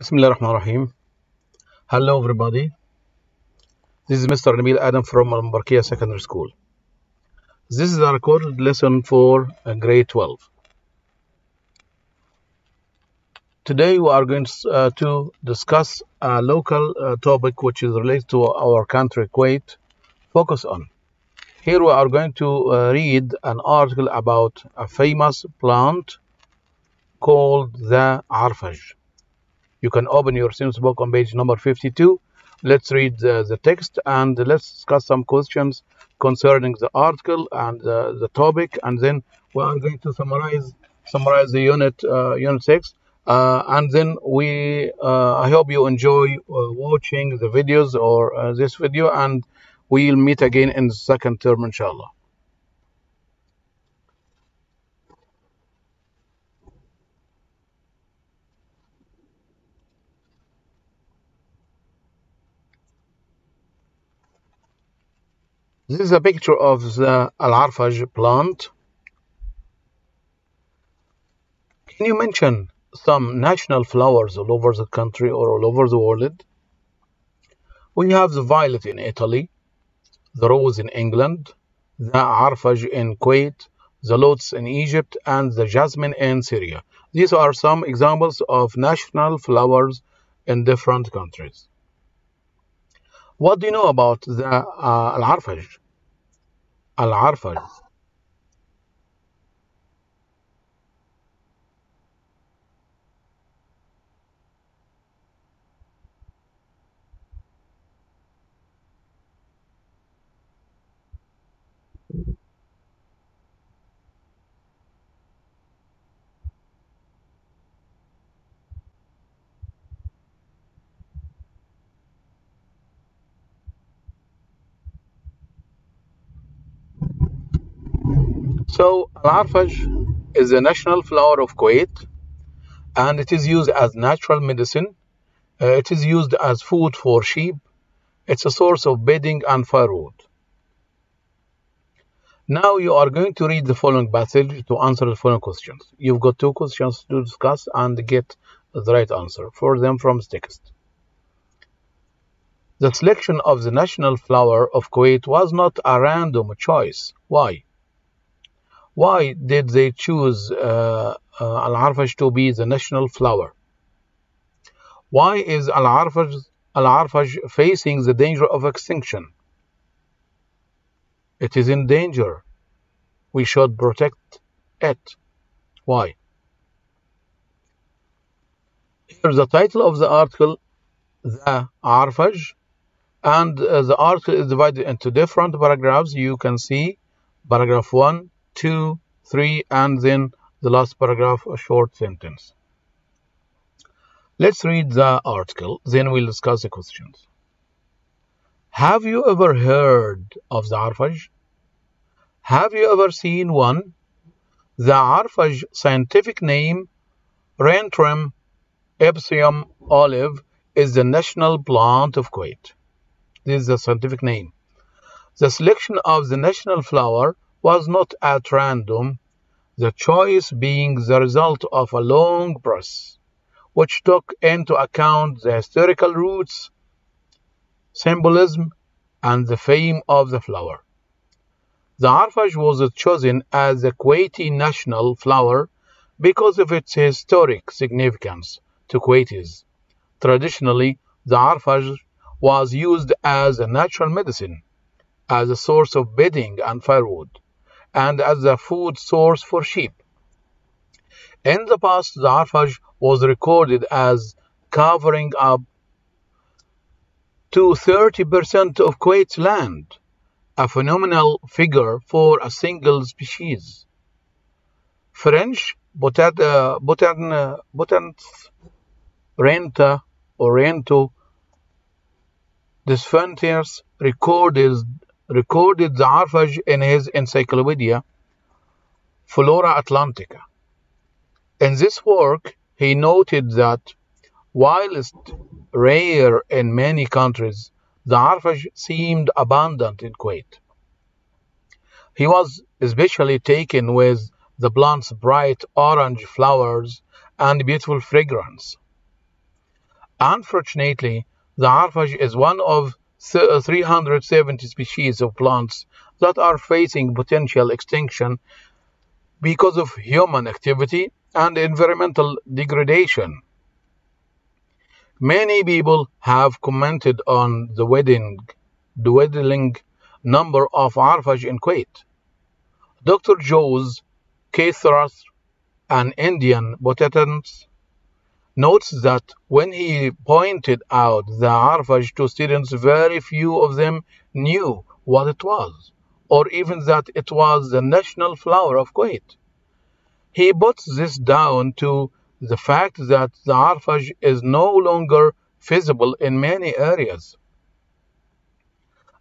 Bismillahirrahmanirrahim. Hello everybody. This is Mr. Nabil Adam from Al-Barkia Secondary School. This is a recorded lesson for grade 12. Today we are going to discuss a local topic which is related to our country Kuwait. Focus on. Here we are going to read an article about a famous plant called the Arfaj. You can open your Sims book on page number 52. Let's read the text and let's discuss some questions concerning the article and the topic, and then we are going to summarize the unit 6, and then I hope you enjoy watching the videos or this video, and we'll meet again in the second term inshallah. This is a picture of the Al-Arfaj plant. Can you mention some national flowers all over the country or all over the world? We have the violet in Italy, the rose in England, the Arfaj in Kuwait, the lotus in Egypt, and the jasmine in Syria. These are some examples of national flowers in different countries. What do you know about the Al-Arfaj? Al-Arfaj. So Al-Arfaj is the national flower of Kuwait, and it is used as natural medicine. It is used as food for sheep. It's a source of bedding and firewood. Now you are going to read the following passage to answer the following questions. You've got 2 questions to discuss and get the right answer for them from the text. The selection of the national flower of Kuwait was not a random choice. Why? Why did they choose Al-Arfaj to be the national flower? Why is Al-Arfaj facing the danger of extinction? It is in danger. We should protect it. Why? Here's the title of the article, The Arfaj, and the article is divided into different paragraphs. You can see paragraph 1, 2, 3, and then the last paragraph, a short sentence. Let's read the article, then we'll discuss the questions. Have you ever heard of the Arfaj? Have you ever seen one? The Arfaj scientific name, Rentrum epsium olive, is the national plant of Kuwait. This is the scientific name. The selection of the national flower was not at random, the choice being the result of a long process, which took into account the historical roots, symbolism, and the fame of the flower. The Arfaj was chosen as the Kuwaiti national flower because of its historic significance to Kuwaitis. Traditionally, the Arfaj was used as a natural medicine, as a source of bedding and firewood, and as a food source for sheep. In the past, the Arfaj was recorded as covering up to 30% of Kuwait's land, a phenomenal figure for a single species. French botanist Rento Desfontaines recorded the Arfaj in his encyclopedia Flora Atlantica. In this work, he noted that whilst rare in many countries, the Arfaj seemed abundant in Kuwait. He was especially taken with the plant's bright orange flowers and beautiful fragrance. Unfortunately, the Arfaj is one of 370 species of plants that are facing potential extinction because of human activity and environmental degradation. Many people have commented on the dwindling number of Arfaj in Kuwait. Dr. Jose Cathras, an Indian botanist, notes that when he pointed out the Arfaj to students, very few of them knew what it was, or even that it was the national flower of Kuwait. He puts this down to the fact that the Arfaj is no longer visible in many areas.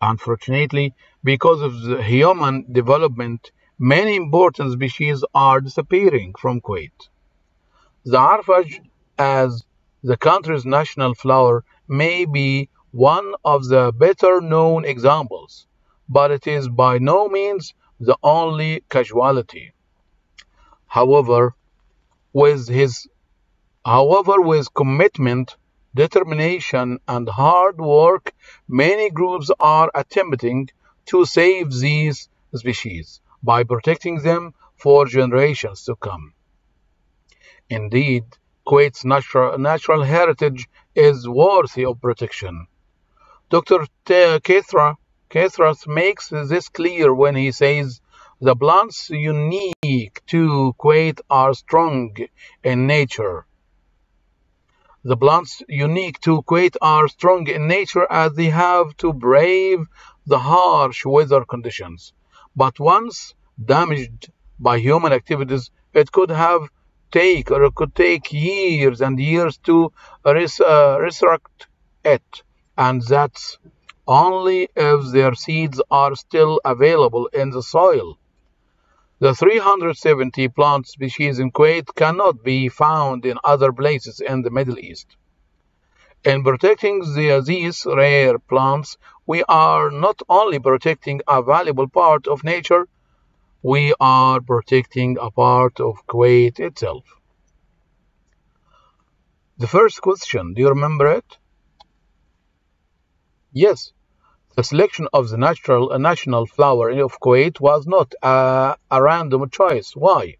Unfortunately, because of the human development, many important species are disappearing from Kuwait. The Arfaj, as the country's national flower, may be one of the better known examples, but it is by no means the only casualty. However, with commitment, determination, and hard work, many groups are attempting to save these species by protecting them for generations to come. Indeed, Kuwait's natural heritage is worthy of protection. Dr. Cathras makes this clear when he says, "The plants unique to Kuwait are strong in nature. The plants unique to Kuwait are strong in nature as they have to brave the harsh weather conditions. But once damaged by human activities, it could take years and years to resurrect it, and that's only if their seeds are still available in the soil. The 370 plant species in Kuwait cannot be found in other places in the Middle East. In protecting these rare plants, we are not only protecting a valuable part of nature, we are protecting a part of Kuwait itself." The first question, do you remember it? Yes. The selection of the national flower of Kuwait was not a random choice. Why?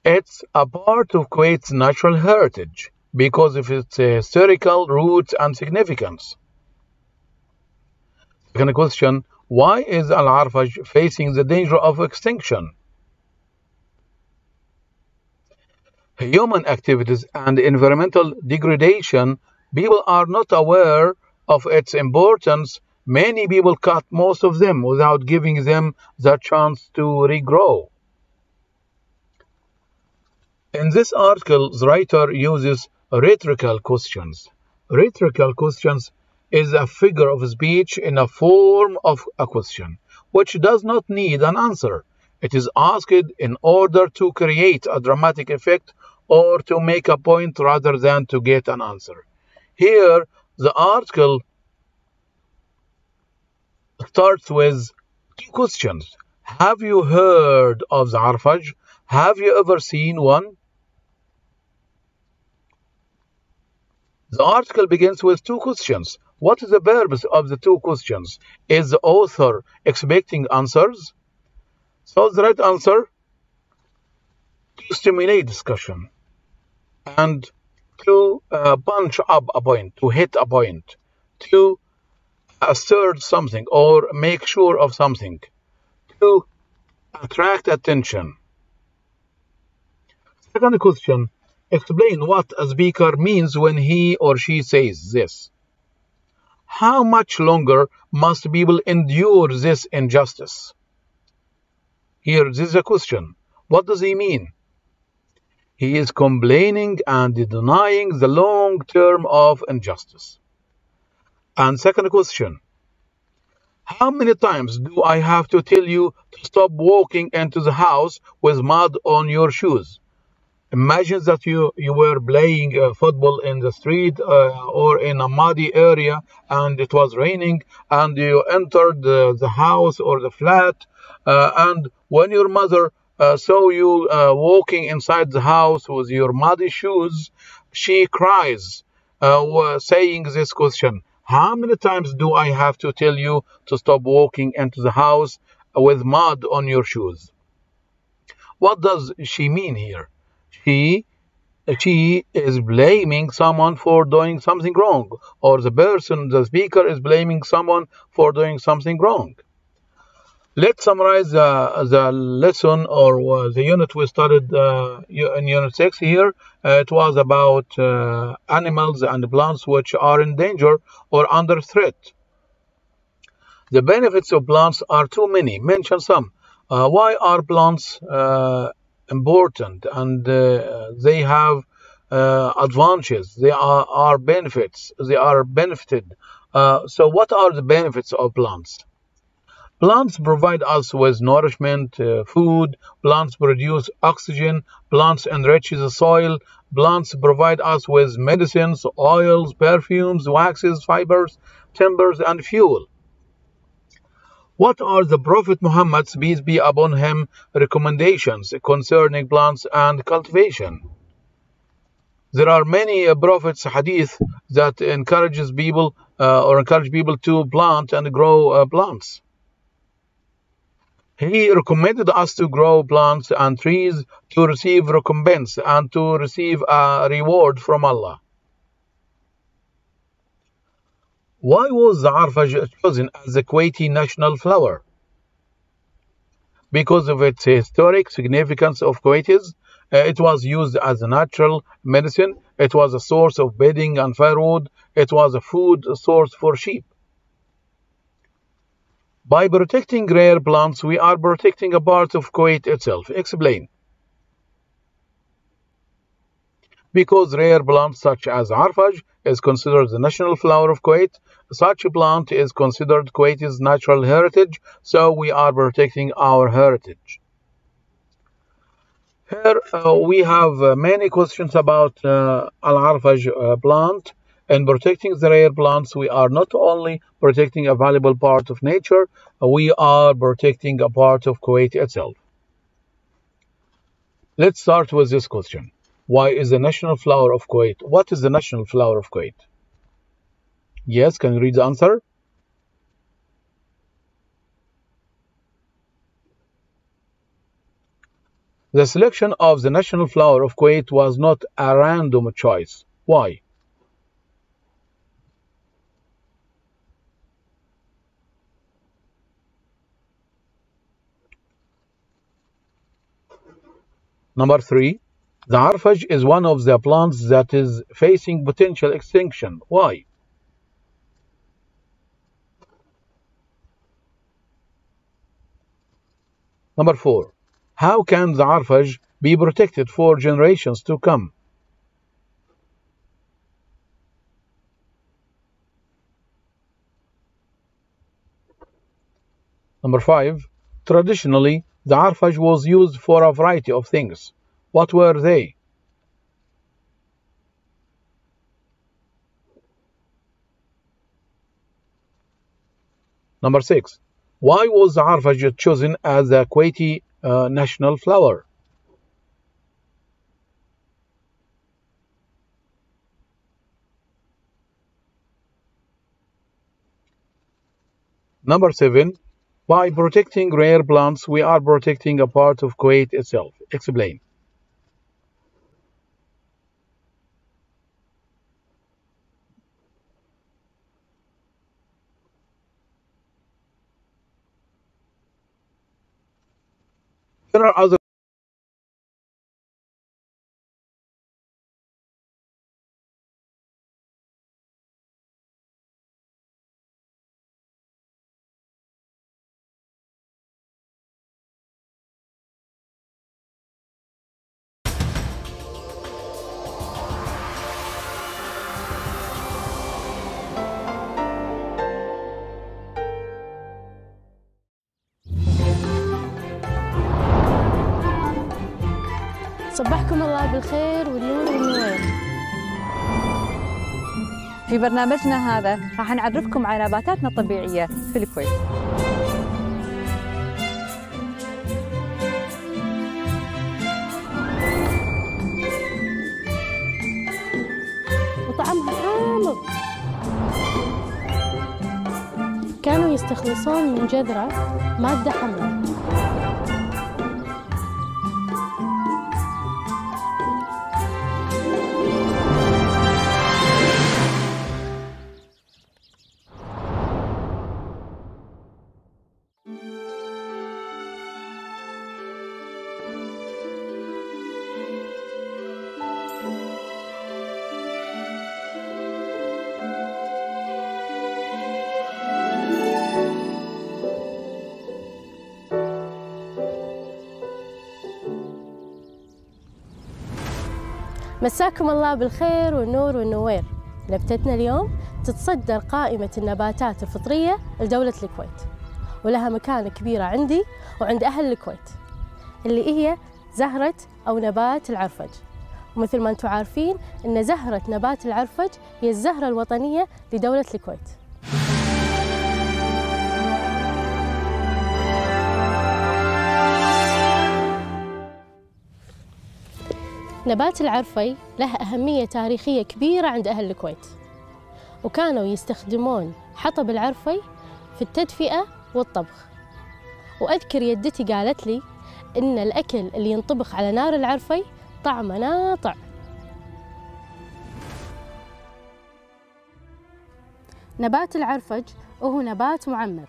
It's a part of Kuwait's natural heritage because of its historical roots and significance. Second question, why is Al-Arfaj facing the danger of extinction? Human activities and environmental degradation. People are not aware of its importance. Many people cut most of them without giving them the chance to regrow. In this article, the writer uses rhetorical questions. Rhetorical questions is a figure of speech in a form of a question, which does not need an answer. It is asked in order to create a dramatic effect or to make a point rather than to get an answer. Here, the article starts with two questions. Have you heard of the Arfaj? Have you ever seen one? The article begins with two questions. What is the purpose of the two questions? Is the author expecting answers? So the right answer, to stimulate discussion and to punch up a point, to hit a point, to assert something or make sure of something, to attract attention. Second question, explain what a speaker means when he or she says this. How much longer must people endure this injustice? Here, this is a question. What does he mean? He is complaining and denying the long term of injustice. And second question, how many times do I have to tell you to stop walking into the house with mud on your shoes? Imagine that you were playing football in the street or in a muddy area and it was raining and you entered the house or the flat and when your mother saw you walking inside the house with your muddy shoes, she cries, saying this question: how many times do I have to tell you to stop walking into the house with mud on your shoes? What does she mean here? She is blaming someone for doing something wrong, or the speaker is blaming someone for doing something wrong. Let's summarize the lesson or the unit we studied in Unit 6 here. It was about animals and plants which are in danger or under threat. The benefits of plants are too many. Mention some. Why are plants important? And they have advantages. They are benefits. They are benefited. So what are the benefits of plants? Plants provide us with nourishment, food. Plants produce oxygen. Plants enrich the soil. Plants provide us with medicines, oils, perfumes, waxes, fibers, timbers, and fuel. What are the Prophet Muhammad's, peace be upon him, recommendations concerning plants and cultivation? There are many prophets' hadith that encourage people to plant and grow plants. He recommended us to grow plants and trees to receive recompense and to receive a reward from Allah. Why was the Arfaj chosen as the Kuwaiti national flower? Because of its historic significance of Kuwaitis. It was used as a natural medicine. It was a source of bedding and firewood. It was a food source for sheep. By protecting rare plants, we are protecting a part of Kuwait itself. Explain. Because rare plants such as Arfaj is considered the national flower of Kuwait, such a plant is considered Kuwait's natural heritage, so we are protecting our heritage. Here we have many questions about Al-Arfaj plant. In protecting the rare plants, we are not only protecting a valuable part of nature, we are protecting a part of Kuwait itself. Let's start with this question. Why is the national flower of Kuwait? What is the national flower of Kuwait? Yes, can you read the answer? The selection of the national flower of Kuwait was not a random choice. Why? Number 3. The Arfaj is one of the plants that is facing potential extinction. Why? Number 4. How can the Arfaj be protected for generations to come? Number 5. Traditionally, the Arfaj was used for a variety of things. What were they? Number 6. Why was the Arfaj chosen as the Kuwaiti national flower? Number 7. By protecting rare plants, we are protecting a part of Kuwait itself. Explain. There are other صبحكم الله بالخير والنور والنوير. في برنامجنا هذا راح نعرفكم على نباتاتنا الطبيعية في الكويت. طعمها حامض. كانوا يستخلصون من جذره مادة حمراء. مساكم الله بالخير والنور والنوير. نبتتنا اليوم تتصدر قائمة النباتات الفطرية لدولة الكويت، ولها مكانة كبيرة عندي وعند أهل الكويت، اللي هي زهرة أو نبات العرفج. ومثل ما أنتم عارفين أن زهرة نبات العرفج هي الزهرة الوطنية لدولة الكويت. نبات العرفي له أهمية تاريخية كبيرة عند أهل الكويت، وكانوا يستخدمون حطب العرفي في التدفئة والطبخ. وأذكر يدتي قالت لي إن الأكل اللي ينطبخ على نار العرفي طعمه ناطع. نبات العرفج وهو نبات معمر،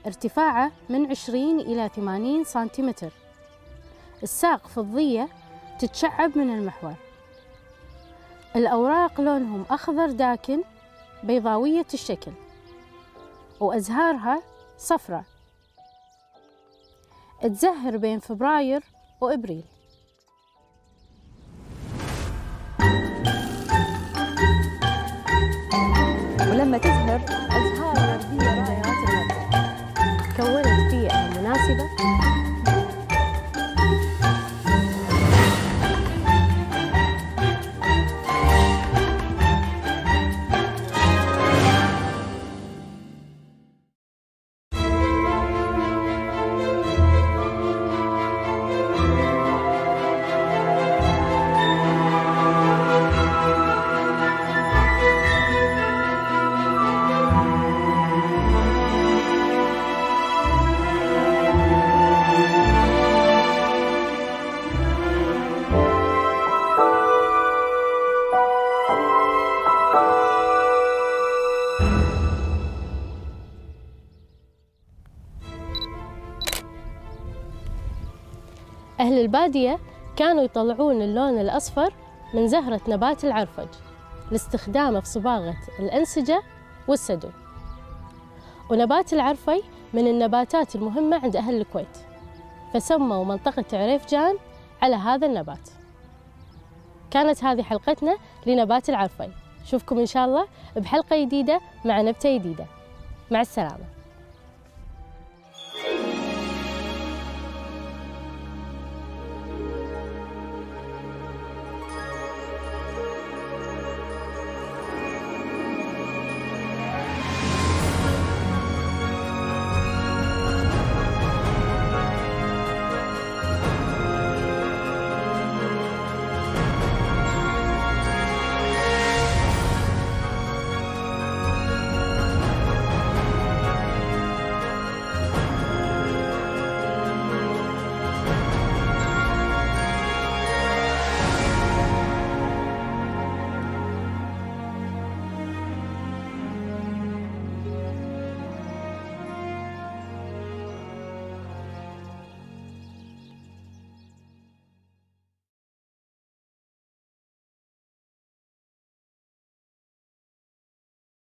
ارتفاعه من 20 إلى 80 سنتيمتر. الساق فضية تتشعب من المحور. الأوراق لونهم أخضر داكن بيضاوية الشكل، وأزهارها صفراء. تزهر بين فبراير وإبريل. ولما تزهر أزهار وردية رائعة الورد، كونت بيئة مناسبة أهل البادية كانوا يطلعون اللون الأصفر من زهرة نبات العرفج لاستخدامه في صباغة الأنسجة والسدو. ونبات العرفي من النباتات المهمة عند أهل الكويت، فسموا منطقة عريفجان على هذا النبات. كانت هذه حلقتنا لنبات العرفي. شوفكم إن شاء الله بحلقة جديدة مع نبتة جديدة. مع السلامة.